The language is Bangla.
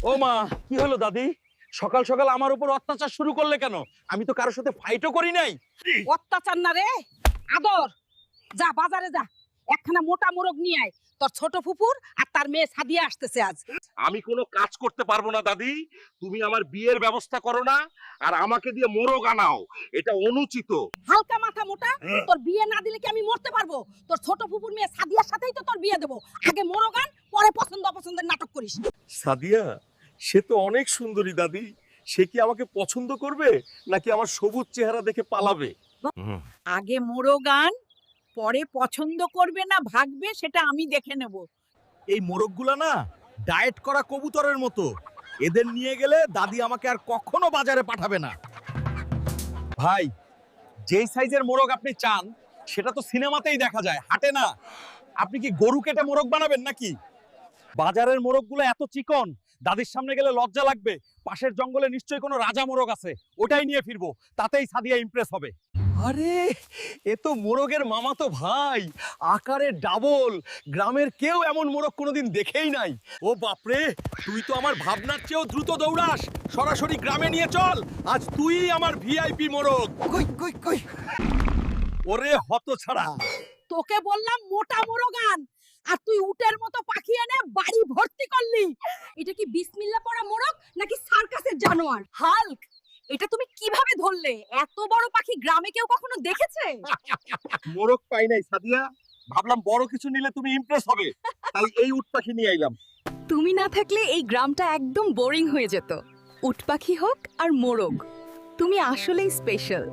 ও মা, কি হলো দাদি? সকাল সকাল আমার উপর অত্যাচার শুরু করলে কেন? আমি তো কারোর সাথে ফাইটও করি নাই। অত্যাচার না রে, আদর। যা বাজারে যা, একখানা মোটা মোরগ নিয়ে আয়। তোর ছোট ফুপুর আর তার মেয়ে সাদিয়া আসতেছে আজ। আমি কোনো কাজ করতে পারবো না দাদি। তুমি আমার বিয়ের ব্যবস্থা করো না আর আমাকে দিয়ে মোরগ আনাও, এটা অনুচিত। হালকা মাথা মোটা, তোর বিয়ে না দিলে কি আমি মরতে পারবো? তোর ছোট ফুপুর মেয়ে সাদিয়ার সাথেই তো তোর বিয়ে দেবো। আগে মোরগ আন, পরে পছন্দ অপছন্দের নাটক করিস। সাদিয়া, সে তো অনেক সুন্দরী দাদি। সে কি আমাকে পছন্দ করবে নাকি আমার সবুজ চেহারা দেখে পালাবে? আগে মোরগ আন, পরে পছন্দ করবে না ভাগবে সেটা আমি দেখে নেব। এই মোরগগুলা না ডায়েট করা কবুতরের মতো। এদের নিয়ে গেলে দাদি আমাকে আর কখনো বাজারে পাঠাবে না। ভাই, যেই সাইজের মোরগ আপনি চান সেটা তো সিনেমাতেই দেখা যায়, হাটে না। আপনি কি গরু কেটে মোরগ বানাবেন নাকি? বাজারের মোরগগুলো এত চিকন, দাদির সামনে গেলে লজ্জা লাগবে। পাশের জঙ্গলে নিশ্চয়ই কোনো রাজা মোরগ আছে, ওটাই নিয়ে ফিরবো, তাতেই সাদিয়া ইমপ্রেস হবে। আরে, এ তো মোরগের মামাতো ভাই, আকারে ডাবল। গ্রামের কেউ এমন মোরগ কোনোদিন দেখেই নাই। ও বাপরে, তুই তো আমার ভাবনার চেয়েও দ্রুত দৌড়াস। সরাসরি গ্রামে নিয়ে চল, আজ তুই আমার ভিআইপি মোরগ। কই কই কই, ওরে হতছাড়া। তোকে বললাম মোটা মোরগ আন, আর তুই উটের মতো পাখি এনে বাড়ি ভর্তি করলি। এটা কি বিসমিল্লাহ পড়া মোরগ নাকি সার্কাসের জানোয়ার? হাল্ক, এটা তুমি কিভাবে ধরলে? এত বড় পাখি গ্রামে কেউ কখনো দেখেছে? মোরগ পাই নাই সাদিয়া, ভাবলাম বড় কিছু নিলে তুমি ইমপ্রেস হবে, তাই এই উট পাখি নিয়ে আইলাম। তুমি না থাকলে এই গ্রামটা একদম বোরিং হয়ে যেত। উট পাখি হোক আর মোরগ, তুমি আসলেই স্পেশাল।